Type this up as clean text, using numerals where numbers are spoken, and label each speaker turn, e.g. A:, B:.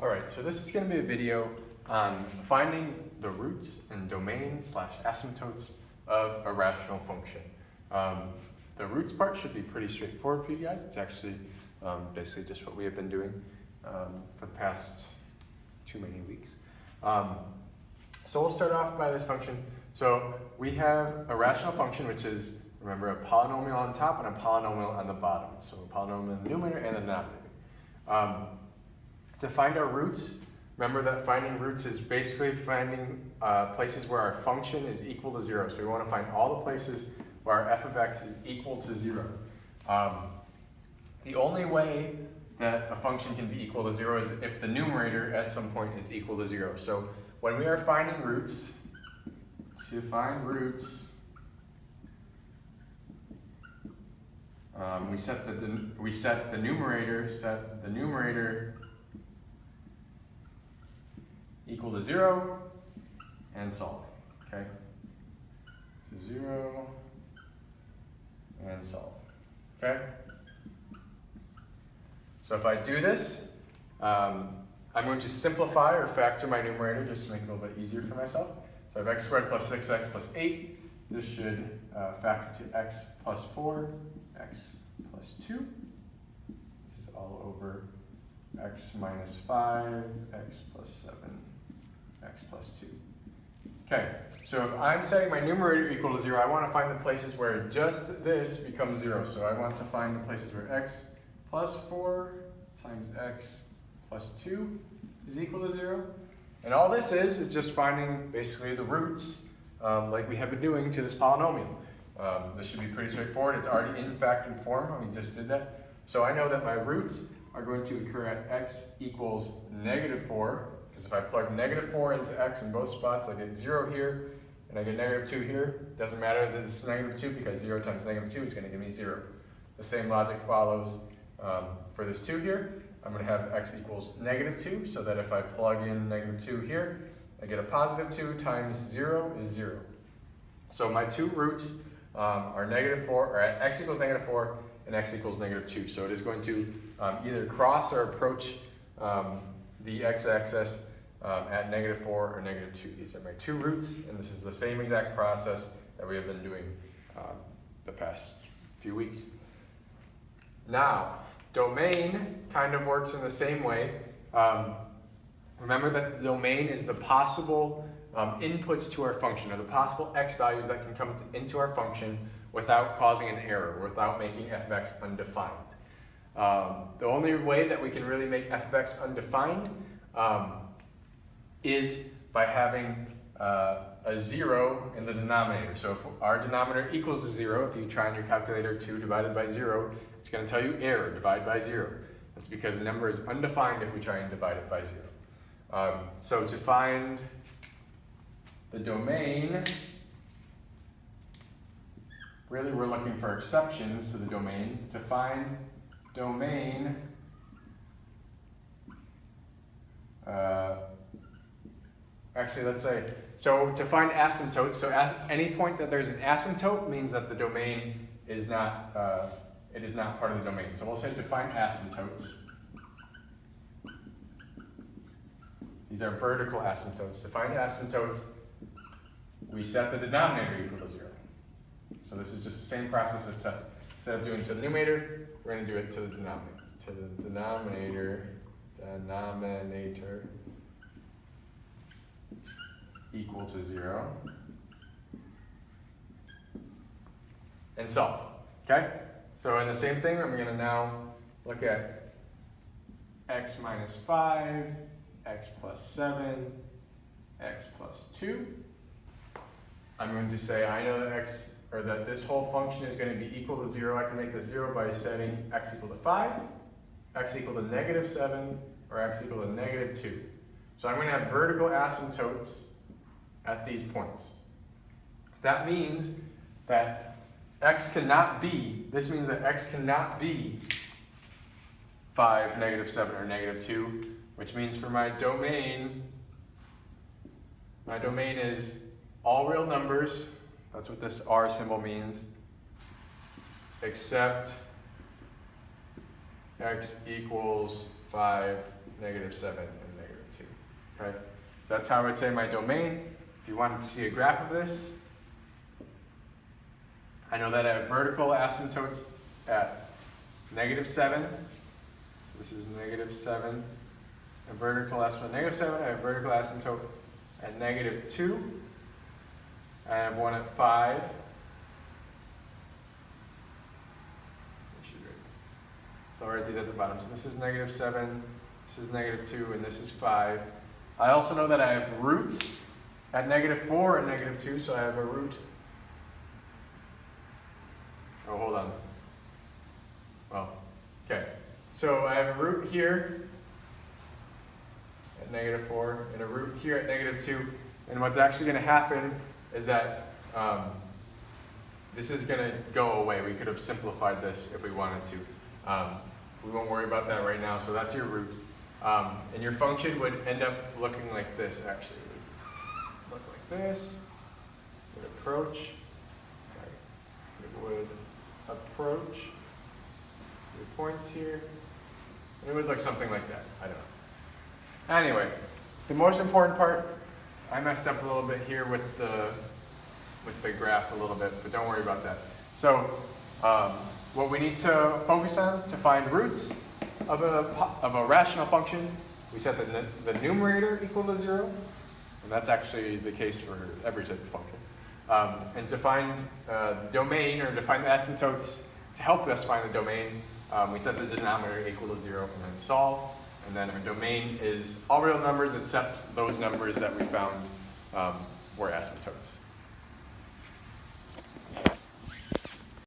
A: All right, so this is going to be a video on finding the roots and domain/asymptotes of a rational function. The roots part should be pretty straightforward for you guys. It's actually basically just what we have been doing for the past too many weeks. So we'll start off by this function. So we have a rational function, which is, remember, a polynomial on top and a polynomial on the bottom. So a polynomial in the numerator and the denominator. To find our roots, remember that finding roots is basically finding places where our function is equal to 0. So we want to find all the places where our f of x is equal to 0. The only way that a function can be equal to 0 is if the numerator at some point is equal to 0. So when we are finding roots, to find roots, we set the numerator equal to 0 and solve. Okay, to 0 and solve. Okay. So if I do this, I'm going to simplify or factor my numerator just to make it a little bit easier for myself. So I have x squared plus 6x plus 8. This should factor to x plus 4, x plus 2. This is all over x minus 5, x plus 7, x plus 2. Okay, so if I'm setting my numerator equal to 0, I want to find the places where just this becomes 0. So I want to find the places where x plus 4 times x plus 2 is equal to 0. And all this is just finding basically the roots, like we have been doing to this polynomial. This should be pretty straightforward. It's already in factored form, and we just did that. So I know that my roots are going to occur at x equals -4, because if I plug -4 into x in both spots, I get 0 here, and I get -2 here. It doesn't matter that this is -2, because 0 times -2 is going to give me 0. The same logic follows for this 2 here. I'm going to have x equals -2, so that if I plug in -2 here, I get a +2 times 0 is 0. So my two roots are -4, or at x equals -4 and x equals -2. So it is going to either cross or approach the x-axis at -4 or -2. These are my two roots, and this is the same exact process that we have been doing the past few weeks. Now, domain kind of works in the same way. Remember that the domain is the possible inputs to our function, or the possible x values that can come into our function without causing an error, without making f of x undefined. The only way that we can really make f of x undefined is by having a 0 in the denominator. So if our denominator equals to 0, if you try on your calculator 2 divided by 0, it's going to tell you error, divide by 0. That's because the number is undefined if we try and divide it by 0. So to find the domain, really we're looking for exceptions to the domain. To find domain, actually let's say, so to find asymptotes, so at any point that there's an asymptote means that the domain is not, it is not part of the domain. So we'll say define asymptotes. These are vertical asymptotes. To find asymptotes, we set the denominator equal to 0. So this is just the same process except instead of doing it to the numerator, we're going to do it to the denominator. To the denominator equal to 0. And solve. Okay? So in the same thing, I'm going to now look at x minus 5, x plus 7, x plus 2. I'm going to say I know that that this whole function is going to be equal to 0. I can make this 0 by setting x equal to 5, x equal to -7, or x equal to -2. So I'm going to have vertical asymptotes at these points. That means that x cannot be, this means that x cannot be 5, -7, or -2, which means for my domain is all real numbers. That's what this R symbol means, except x equals 5, -7, and Okay, so that's how I would say my domain. If you wanted to see a graph of this, I know that I have vertical asymptotes at -7. This is -7. A vertical asymptote at -7. I have vertical asymptote at -2. I have one at 5. So I'll write these at the bottom. So this is -7, this is -2, and this is 5. I also know that I have roots at -4 and -2, so I have a root. Oh, hold on. Well, okay. So I have a root here at -4 and a root here at -2. And what's actually going to happen is that this is going to go away. We could have simplified this if we wanted to. We won't worry about that right now. So that's your root. And your function would end up looking like this, actually. It would look like this. It would approach. Sorry. It would approach your points here. And it would look something like that. I don't know. Anyway, the most important part, I messed up a little bit here with the graph a little bit, but don't worry about that. So what we need to focus on to find roots of a rational function, we set the numerator equal to 0, and that's actually the case for every type of function. And to find domain, or to find the asymptotes, to help us find the domain, we set the denominator equal to 0 and then solve. And then our domain is all real numbers except those numbers that we found were asymptotes.